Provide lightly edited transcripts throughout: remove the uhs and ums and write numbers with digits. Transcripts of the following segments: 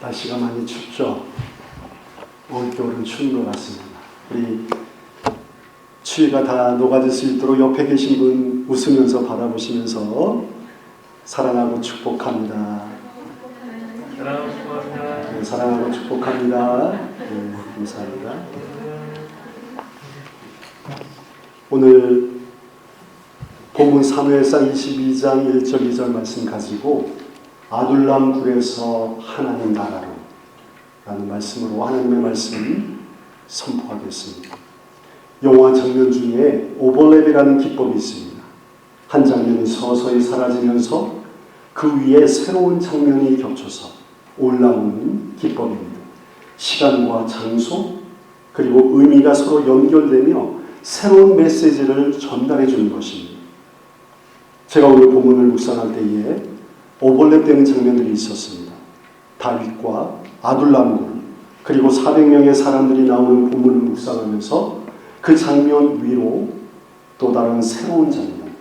날씨가 많이 춥죠. 올겨울은 추운 것 같습니다. 우리 추위가 다 녹아질 수 있도록 옆에 계신 분 웃으면서 바라보시면서 사랑하고 축복합니다. 네, 사랑하고 축복합니다. 네, 감사합니다. 오늘 본문 사무엘상 22장 1절 2절 말씀 가지고 아둘람 굴에서 하나님 나라로 라는 말씀으로 하나님의 말씀 선포하겠습니다. 영화 장면 중에 오버랩이라는 기법이 있습니다. 한 장면이 서서히 사라지면서 그 위에 새로운 장면이 겹쳐서 올라오는 기법입니다. 시간과 장소 그리고 의미가 서로 연결되며 새로운 메시지를 전달해 주는 것입니다. 제가 오늘 본문을 묵상할 때에 오버랩되는 장면들이 있었습니다. 다윗과 아둘람굴 그리고 400명의 사람들이 나오는 본문을 묵상하면서 그 장면 위로 또 다른 새로운 장면,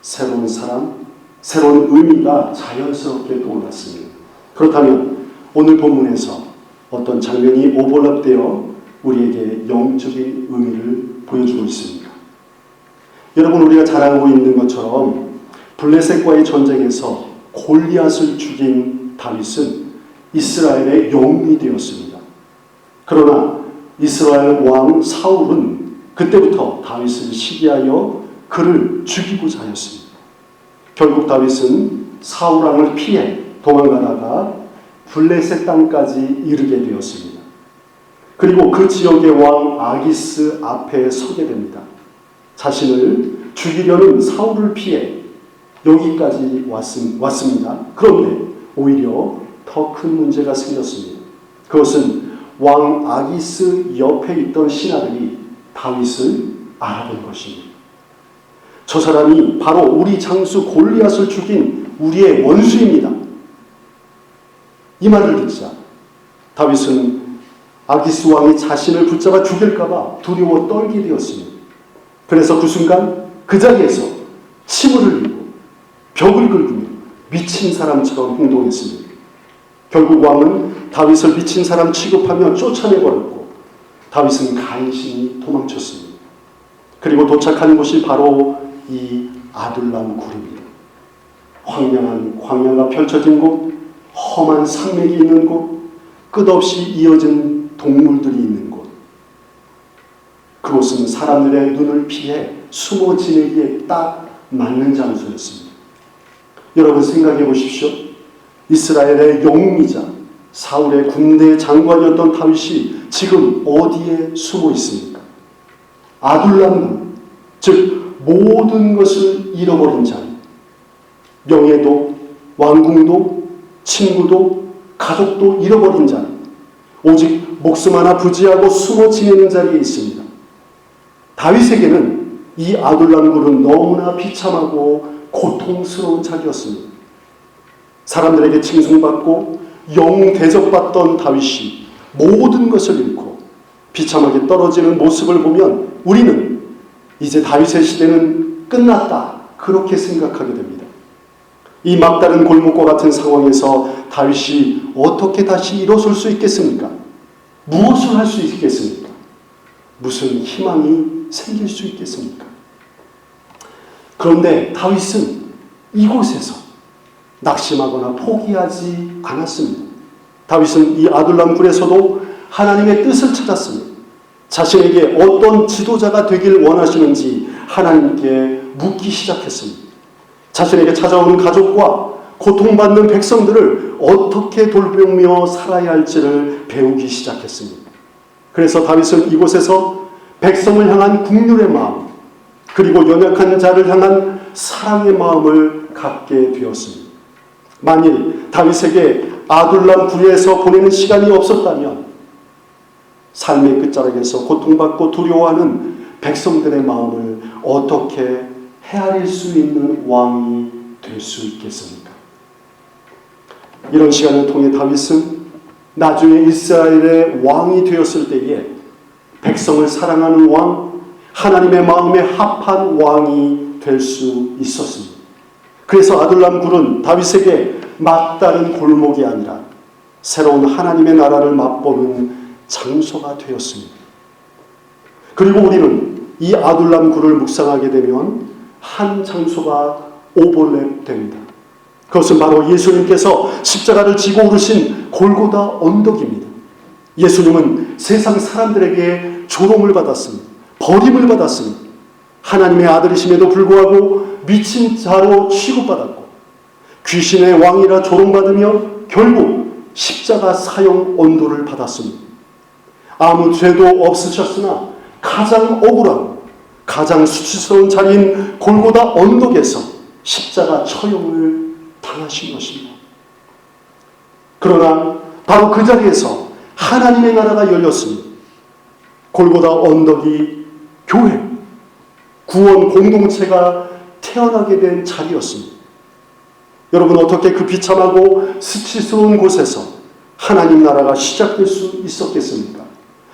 새로운 사람, 새로운 의미가 자연스럽게 떠올랐습니다. 그렇다면 오늘 본문에서 어떤 장면이 오버랩되어 우리에게 영적인 의미를 보여주고 있습니까? 여러분, 우리가 잘 알고 있는 것처럼 블레셋과의 전쟁에서 골리앗을 죽인 다윗은 이스라엘의 영웅이 되었습니다. 그러나 이스라엘 왕 사울은 그때부터 다윗을 시기하여 그를 죽이고자 하였습니다. 결국 다윗은 사울 왕을 피해 도망가다가 블레셋 땅까지 이르게 되었습니다. 그리고 그 지역의 왕 아기스 앞에 서게 됩니다. 자신을 죽이려는 사울을 피해 여기까지 왔습니다. 그런데 오히려 더 큰 문제가 생겼습니다. 그것은 왕 아기스 옆에 있던 신하들이 다윗을 알아본 것입니다. 저 사람이 바로 우리 장수 골리앗을 죽인 우리의 원수입니다. 이 말을 듣자 다윗은 아기스 왕이 자신을 붙잡아 죽일까봐 두려워 떨게 되었습니다. 그래서 그 순간 그 자리에서 침을 흘리고 벽을 긁으며 미친 사람처럼 행동했습니다. 결국 왕은 다윗을 미친 사람 취급하며 쫓아내버렸고 다윗은 간신히 도망쳤습니다. 그리고 도착한 곳이 바로 이 아둘람 굴입니다. 황량한 광야가 펼쳐진 곳, 험한 산맥이 있는 곳, 끝없이 이어진 동물들이 있는 곳. 그곳은 사람들의 눈을 피해 숨어 지내기에 딱 맞는 장소였습니다. 여러분 생각해 보십시오. 이스라엘의 영웅이자 사울의 군대 장관이었던 다윗이 지금 어디에 숨어 있습니까? 아둘람, 즉 모든 것을 잃어버린 자리, 명예도, 왕궁도, 친구도, 가족도 잃어버린 자리, 오직 목숨 하나 부지하고 숨어 지내는 자리에 있습니다. 다윗에게는 이 아둘람 굴은 너무나 비참하고 고통스러운 자리였습니다. 사람들에게 칭송받고 영웅 대접받던 다윗이 모든 것을 잃고 비참하게 떨어지는 모습을 보면 우리는 이제 다윗의 시대는 끝났다 그렇게 생각하게 됩니다. 이 막다른 골목과 같은 상황에서 다윗이 어떻게 다시 일어설 수 있겠습니까? 무엇을 할 수 있겠습니까? 무슨 희망이 생길 수 있겠습니까? 그런데 다윗은 이곳에서 낙심하거나 포기하지 않았습니다. 다윗은 이 아둘람 굴에서도 하나님의 뜻을 찾았습니다. 자신에게 어떤 지도자가 되길 원하시는지 하나님께 묻기 시작했습니다. 자신에게 찾아오는 가족과 고통받는 백성들을 어떻게 돌보며 살아야 할지를 배우기 시작했습니다. 그래서 다윗은 이곳에서 백성을 향한 긍휼의 마음 그리고 연약한 자를 향한 사랑의 마음을 갖게 되었습니다. 만일 다윗에게 아둘람 굴에서 보내는 시간이 없었다면 삶의 끝자락에서 고통받고 두려워하는 백성들의 마음을 어떻게 헤아릴 수 있는 왕이 될 수 있겠습니까? 이런 시간을 통해 다윗은 나중에 이스라엘의 왕이 되었을 때에 백성을 사랑하는 왕, 하나님의 마음에 합한 왕이 될 수 있었습니다. 그래서 아둘람 굴은 다윗에게 막다른 골목이 아니라 새로운 하나님의 나라를 맛보는 장소가 되었습니다. 그리고 우리는 이 아둘람 굴을 묵상하게 되면 한 장소가 오버랩됩니다. 그것은 바로 예수님께서 십자가를 지고 오르신 골고다 언덕입니다. 예수님은 세상 사람들에게 조롱을 받았습니다. 버림을 받았습니다. 하나님의 아들이심에도 불구하고 미친 자로 취급받았고 귀신의 왕이라 조롱받으며 결국 십자가 사형 언도를 받았습니다. 아무 죄도 없으셨으나 가장 억울하고 가장 수치스러운 자리인 골고다 언덕에서 십자가 처형을 당하신 것입니다. 그러나 바로 그 자리에서 하나님의 나라가 열렸습니다. 골고다 언덕이 교회, 구원 공동체가 태어나게 된 자리였습니다. 여러분, 어떻게 그 비참하고 수치스러운 곳에서 하나님 나라가 시작될 수 있었겠습니까?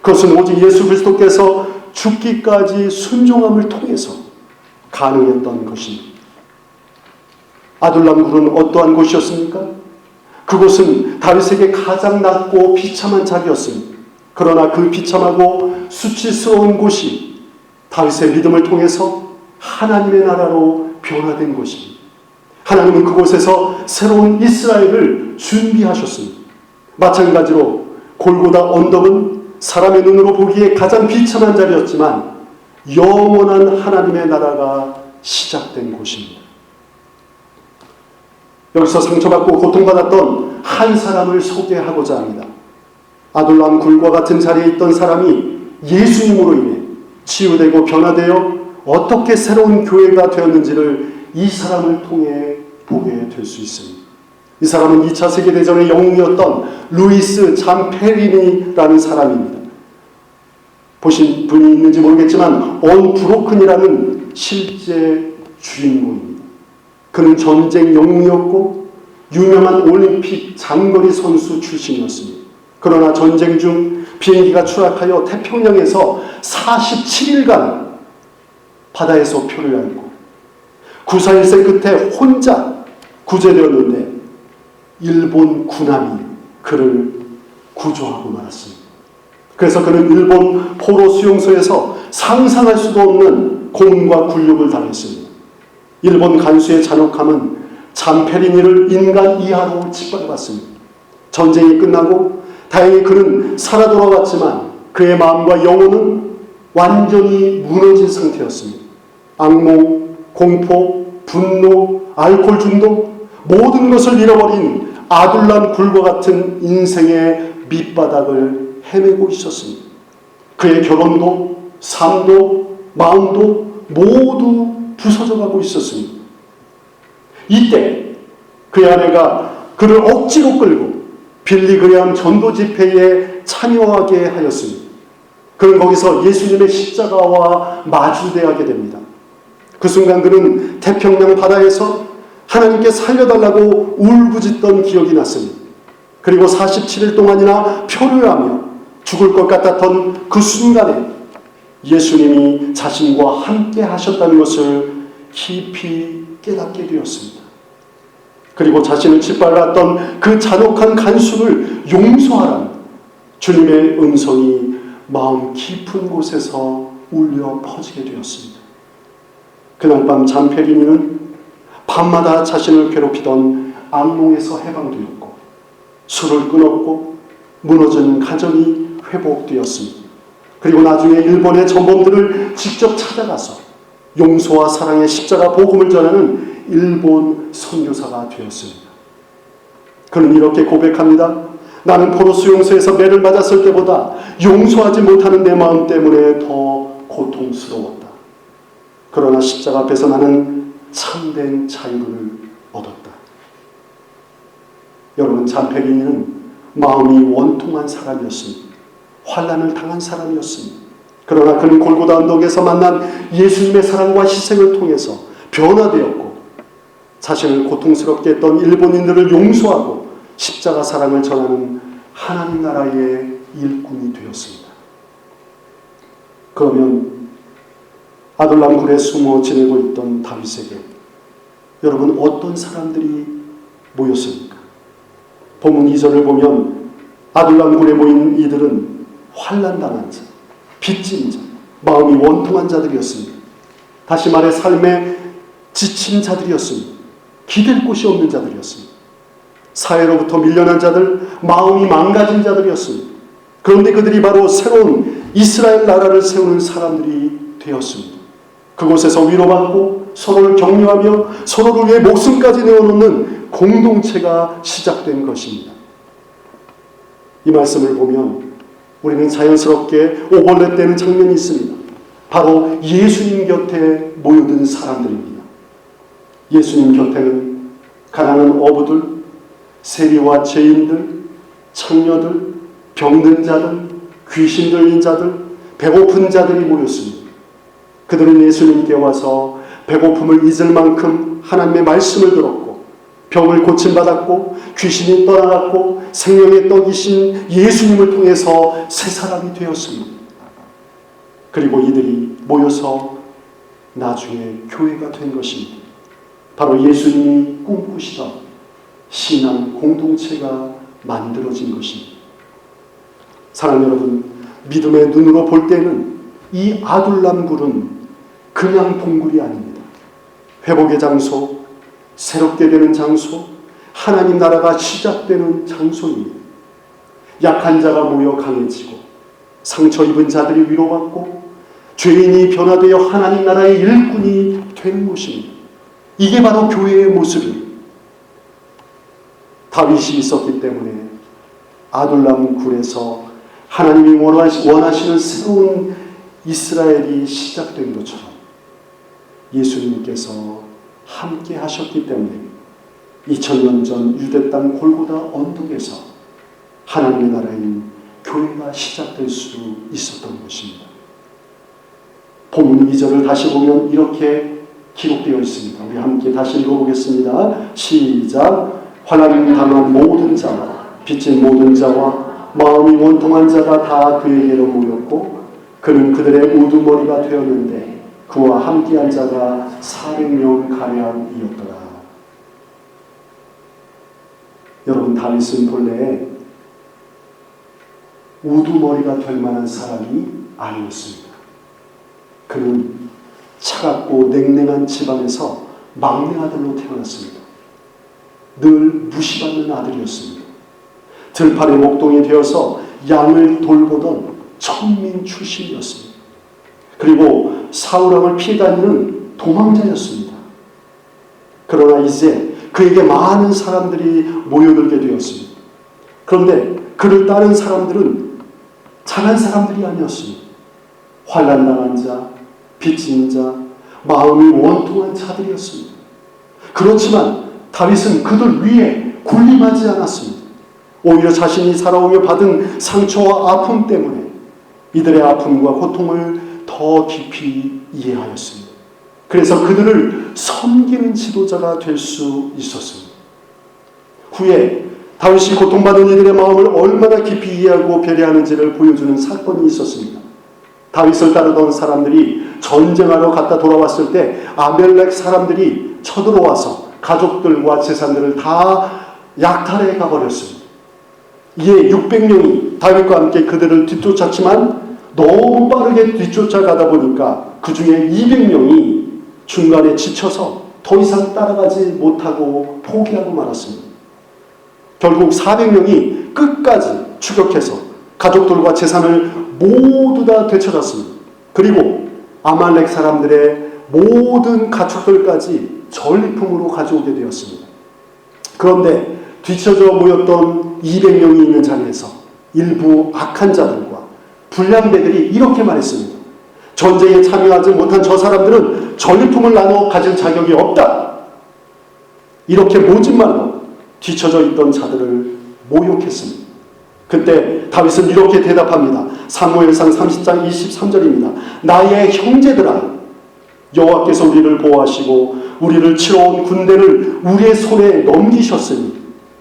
그것은 오직 예수 그리스도께서 죽기까지 순종함을 통해서 가능했던 것입니다. 아둘람 굴은 어떠한 곳이었습니까? 그곳은 다윗에게 가장 낮고 비참한 자리였습니다. 그러나 그 비참하고 수치스러운 곳이 다윗의 믿음을 통해서 하나님의 나라로 변화된 곳입니다. 하나님은 그곳에서 새로운 이스라엘을 준비하셨습니다. 마찬가지로 골고다 언덕은 사람의 눈으로 보기에 가장 비참한 자리였지만 영원한 하나님의 나라가 시작된 곳입니다. 여기서 상처받고 고통받았던 한 사람을 소개하고자 합니다. 아둘람 굴과 같은 자리에 있던 사람이 예수님으로 인해 치유되고 변화되어 어떻게 새로운 교회가 되었는지를 이 사람을 통해 보게 될 수 있습니다. 이 사람은 2차 세계대전의 영웅이었던 루이스 잠페리니라는 사람입니다. 보신 분이 있는지 모르겠지만 언브로큰이라는 실제 주인공입니다. 그는 전쟁 영웅이었고 유명한 올림픽 장거리 선수 출신이었습니다. 그러나 전쟁 중 비행기가 추락하여 태평양에서 47일간 바다에서 표를 앓고 구사일생 끝에 혼자 구제되었는데 일본 군함이 그를 구조하고 말았습니다. 그래서 그는 일본 포로 수용소에서 상상할 수도 없는 고문과 굴욕을 당했습니다. 일본 간수의 잔혹함은 잠페리니를 인간 이하로 짓밟았습니다. 전쟁이 끝나고 다행히 그는 살아 돌아왔지만 그의 마음과 영혼은 완전히 무너진 상태였습니다. 악몽, 공포, 분노, 알코올 중독, 모든 것을 잃어버린 아둘람 굴과 같은 인생의 밑바닥을 헤매고 있었습니다. 그의 결혼도, 삶도, 마음도 모두 부서져가고 있었습니다. 이때 그의 아내가 그를 억지로 끌고 빌리그레암 전도 집회에 참여하게 하였습니다. 그는 거기서 예수님의 십자가와 마주대하게 됩니다. 그 순간 그는 태평양 바다에서 하나님께 살려달라고 울부짖던 기억이 났습니다. 그리고 47일 동안이나 표를 하며 죽을 것 같았던 그 순간에 예수님이 자신과 함께 하셨다는 것을 깊이 깨닫게 되었습니다. 그리고 자신을 짓밟았던 그 잔혹한 간수를 용서하라는 주님의 음성이 마음 깊은 곳에서 울려 퍼지게 되었습니다. 그날 밤 잠페리니는 밤마다 자신을 괴롭히던 악몽에서 해방되었고 술을 끊었고 무너진 가정이 회복되었습니다. 그리고 나중에 일본의 전범들을 직접 찾아가서 용서와 사랑의 십자가 복음을 전하는 일본 선교사가 되었습니다. 그는 이렇게 고백합니다. 나는 포로 수용소에서 매를 맞았을 때보다 용서하지 못하는 내 마음 때문에 더 고통스러웠다. 그러나 십자가 앞에서 나는 참된 자유를 얻었다. 여러분, 잠페리니는 마음이 원통한 사람이었습니다. 환난을 당한 사람이었습니다. 그러나 그는 골고다 언덕에서 만난 예수님의 사랑과 희생을 통해서 변화되었고 자신을 고통스럽게 했던 일본인들을 용서하고 십자가 사랑을 전하는 하나님 나라의 일꾼이 되었습니다. 그러면 아둘람 굴에 숨어 지내고 있던 다윗에게 여러분 어떤 사람들이 모였습니까? 본문 2절을 보면 아둘람 굴에 모인 이들은 환난당한 자, 빚진 자, 마음이 원통한 자들이었습니다. 다시 말해 삶에 지친 자들이었습니다. 기댈 곳이 없는 자들이었습니다. 사회로부터 밀려난 자들, 마음이 망가진 자들이었습니다. 그런데 그들이 바로 새로운 이스라엘 나라를 세우는 사람들이 되었습니다. 그곳에서 위로받고 서로를 격려하며 서로를 위해 목숨까지 내어놓는 공동체가 시작된 것입니다. 이 말씀을 보면 우리는 자연스럽게 오버랩되는 장면이 있습니다. 바로 예수님 곁에 모여든 사람들입니다. 예수님 곁에는 가난한 어부들, 세리와 죄인들, 창녀들, 병든 자들, 귀신 들린 자들, 배고픈 자들이 모였습니다. 그들은 예수님께 와서 배고픔을 잊을 만큼 하나님의 말씀을 들었고 병을 고침받았고 귀신이 떠나갔고 생명의 떡이신 예수님을 통해서 새 사람이 되었습니다. 그리고 이들이 모여서 나중에 교회가 된 것입니다. 바로 예수님이 꿈꾸시던 신앙 공동체가 만들어진 것입니다. 사랑하는 여러분, 믿음의 눈으로 볼 때는 이 아둘람 굴은 그냥 동굴이 아닙니다. 회복의 장소, 새롭게 되는 장소, 하나님 나라가 시작되는 장소입니다. 약한 자가 모여 강해지고 상처 입은 자들이 위로받고 죄인이 변화되어 하나님 나라의 일꾼이 되는 곳입니다. 이게 바로 교회의 모습입니다. 다윗이 있었기 때문에 아둘람 굴에서 하나님이 원하시는 새로운 이스라엘이 시작된 것처럼 예수님께서 함께 하셨기 때문에 2000년 전 유대 땅 골고다 언덕에서 하나님의 나라인 교회가 시작될 수 있었던 것입니다. 본문 2절을 다시 보면 이렇게 기록되어 있습니다. 우리 함께 다시 읽어보겠습니다. 시작. 환난 당한 모든 자와 빚진 모든 자와 마음이 원통한 자가 다 그에게로 모였고 그는 그들의 우두머리가 되었는데 그와 함께한 자가 400명 가량이었더라. 여러분, 다윗은 본래 우두머리가 될 만한 사람이 아니었습니다. 그는 차갑고 냉랭한 집안에서 막내 아들로 태어났습니다. 늘 무시받는 아들이었습니다. 들판의 목동이 되어서 양을 돌보던 천민 출신이었습니다. 그리고 사울왕을 피해 다니는 도망자였습니다. 그러나 이제 그에게 많은 사람들이 모여들게 되었습니다. 그런데 그를 따른 사람들은 착한 사람들이 아니었습니다. 환난당한 자, 빚진 자, 마음이 원통한 자들이었습니다. 그렇지만 다윗은 그들 위에 군림하지 않았습니다. 오히려 자신이 살아오며 받은 상처와 아픔 때문에 이들의 아픔과 고통을 더 깊이 이해하였습니다. 그래서 그들을 섬기는 지도자가 될 수 있었습니다. 후에 다윗이 고통받은 이들의 마음을 얼마나 깊이 이해하고 배려하는지를 보여주는 사건이 있었습니다. 다윗을 따르던 사람들이 전쟁하러 갔다 돌아왔을 때 아멜렉 사람들이 쳐들어와서 가족들과 재산들을 다 약탈해 가버렸습니다. 이에 600명이 다윗과 함께 그들을 뒤쫓았지만 너무 빠르게 뒤쫓아가다 보니까 그 중에 200명이 중간에 지쳐서 더 이상 따라가지 못하고 포기하고 말았습니다. 결국 400명이 끝까지 추격해서 가족들과 재산을 모두 다 되찾았습니다. 그리고 아말렉 사람들의 모든 가축들까지 전리품으로 가져오게 되었습니다. 그런데 뒤쳐져 모였던 200명이 있는 자리에서 일부 악한 자들과 불량배들이 이렇게 말했습니다. 전쟁에 참여하지 못한 저 사람들은 전리품을 나눠 가질 자격이 없다. 이렇게 모진말로 뒤쳐져 있던 자들을 모욕했습니다. 그때 다윗은 이렇게 대답합니다. 사무엘상 30장 23절입니다. 나의 형제들아, 여호와께서 우리를 보호하시고 우리를 치러 온 군대를 우리의 손에 넘기셨으니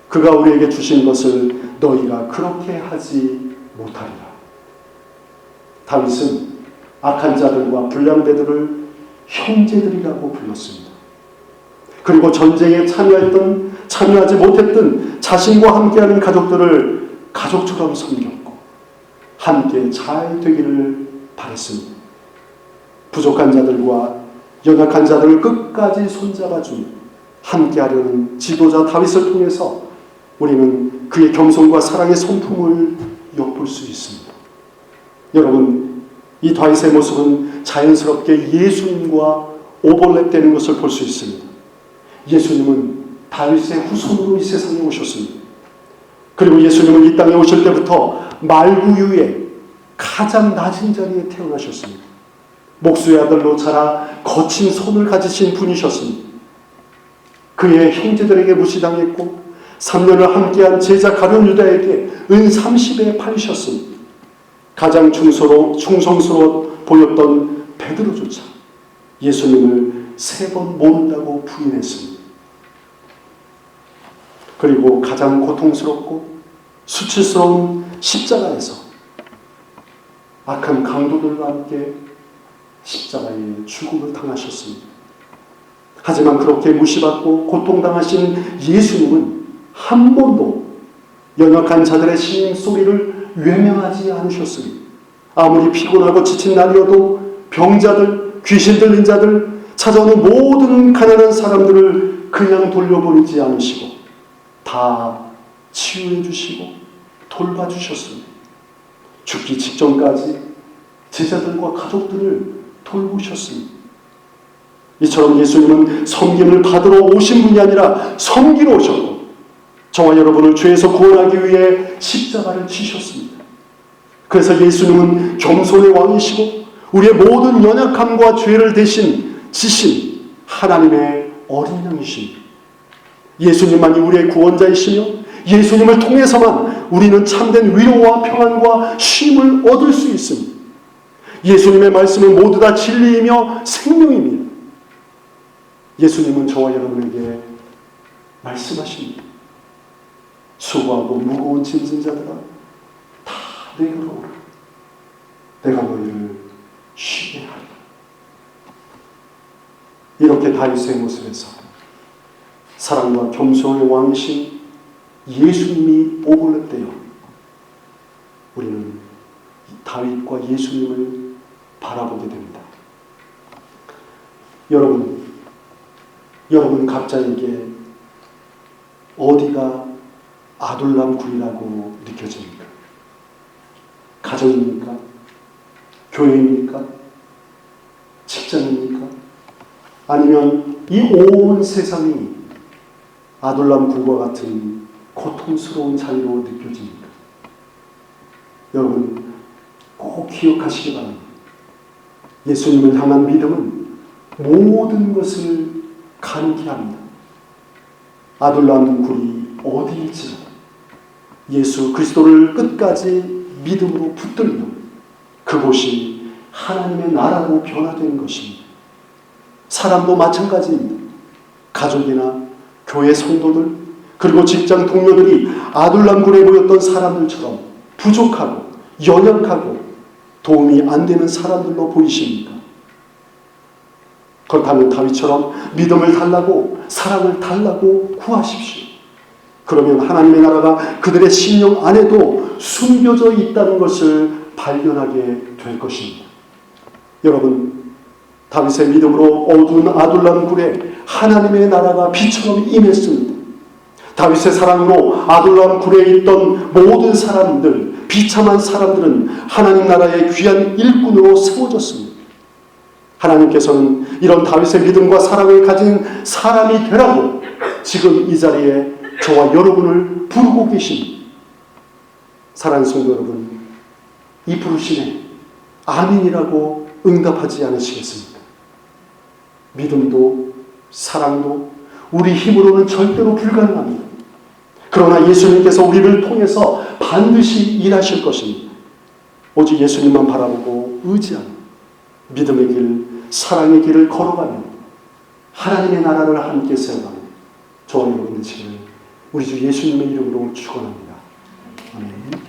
그가 우리에게 주신 것을 너희가 그렇게 하지 못하리라. 다윗은 악한 자들과 불량배들을 형제들이라고 불렀습니다. 그리고 전쟁에 참여하지 못했던 자신과 함께하는 가족들을 가족처럼 섬겼고 함께 잘 되기를 바랬습니다. 부족한 자들과 연약한 자들을 끝까지 손잡아주며 함께하려는 지도자 다윗을 통해서 우리는 그의 겸손과 사랑의 성품을 엿볼 수 있습니다. 여러분, 이 다윗의 모습은 자연스럽게 예수님과 오버랩되는 것을 볼 수 있습니다. 예수님은 다윗의 후손으로 이 세상에 오셨습니다. 그리고 예수님은 이 땅에 오실 때부터 말구유의 가장 낮은 자리에 태어나셨습니다. 목수의 아들로 자라 거친 손을 가지신 분이셨습니다. 그의 형제들에게 무시당했고 3년을 함께한 제자 가룟 유다에게 은 30에 팔리셨습니다. 가장 충성스러워 보였던 베드로조차 예수님을 3번 모른다고 부인했습니다. 그리고 가장 고통스럽고 수치스러운 십자가에서 악한 강도들과 함께 십자가의 죽음을 당하셨습니다. 하지만 그렇게 무시받고 고통당하신 예수님은 한 번도 연약한 자들의 신임 소리를 외면하지 않으셨습니다. 아무리 피곤하고 지친 날이어도 병자들, 귀신 들린 자들, 찾아오는 모든 가난한 사람들을 그냥 돌려보내지 않으시고 다 치유해 주시고 돌봐주셨습니다. 죽기 직전까지 제자들과 가족들을 돌보셨습니다. 이처럼 예수님은 섬김을 받으러 오신 분이 아니라 섬기러 오셨고 저와 여러분을 죄에서 구원하기 위해 십자가를 지셨습니다. 그래서 예수님은 겸손의 왕이시고 우리의 모든 연약함과 죄를 대신 지신 하나님의 어린 양이십니다. 예수님만이 우리의 구원자이시며 예수님을 통해서만 우리는 참된 위로와 평안과 쉼을 얻을 수 있습니다. 예수님의 말씀은 모두 다 진리이며 생명입니다. 예수님은 저와 여러분에게 말씀하십니다. 수고하고 무거운 짐진 자들아 다 내게로 오라. 내가 너희를 쉬게 하리라. 이렇게 다윗의 모습에서 사랑과 겸손의 왕이신 예수님이 오버랩되어 우리는 다윗과 예수님을 바라보게 됩니다. 여러분 각자에게 어디가 아둘람 굴이라고 느껴집니까? 가정입니까? 교회입니까? 직장입니까? 아니면 이 온 세상이 아둘람 굴과 같은 고통스러운 자리로 느껴집니까? 여러분 꼭 기억하시기 바랍니다. 예수님을 향한 믿음은 모든 것을 가능케 합니다. 아둘람 굴이 어디일지라도 예수 그리스도를 끝까지 믿음으로 붙들면 그곳이 하나님의 나라로 변화되는 것입니다. 사람도 마찬가지입니다. 가족이나 교회 성도들 그리고 직장 동료들이 아둘람굴에 모였던 사람들처럼 부족하고 연약하고 도움이 안 되는 사람들로 보이십니까? 그렇다면 다윗처럼 믿음을 달라고 사랑을 달라고 구하십시오. 그러면 하나님의 나라가 그들의 심령 안에도 숨겨져 있다는 것을 발견하게 될 것입니다. 여러분, 다윗의 믿음으로 어두운 아둘람 굴에 하나님의 나라가 빛처럼 임했습니다. 다윗의 사랑으로 아둘람 굴에 있던 모든 사람들, 비참한 사람들은 하나님 나라의 귀한 일꾼으로 세워졌습니다. 하나님께서는 이런 다윗의 믿음과 사랑을 가진 사람이 되라고 지금 이 자리에 저와 여러분을 부르고 계십니다. 사랑하는 성도 여러분, 이 부르심에 아멘이라고 응답하지 않으시겠습니까? 믿음도 사랑도 우리 힘으로는 절대로 불가능합니다. 그러나 예수님께서 우리를 통해서 반드시 일하실 것입니다. 오직 예수님만 바라보고 의지하는 믿음의 길, 사랑의 길을 걸어가면 하나님의 나라를 함께 세워가는 저와 여러분 되시기를 우리 주 예수님의 이름으로 축원합니다. 아멘.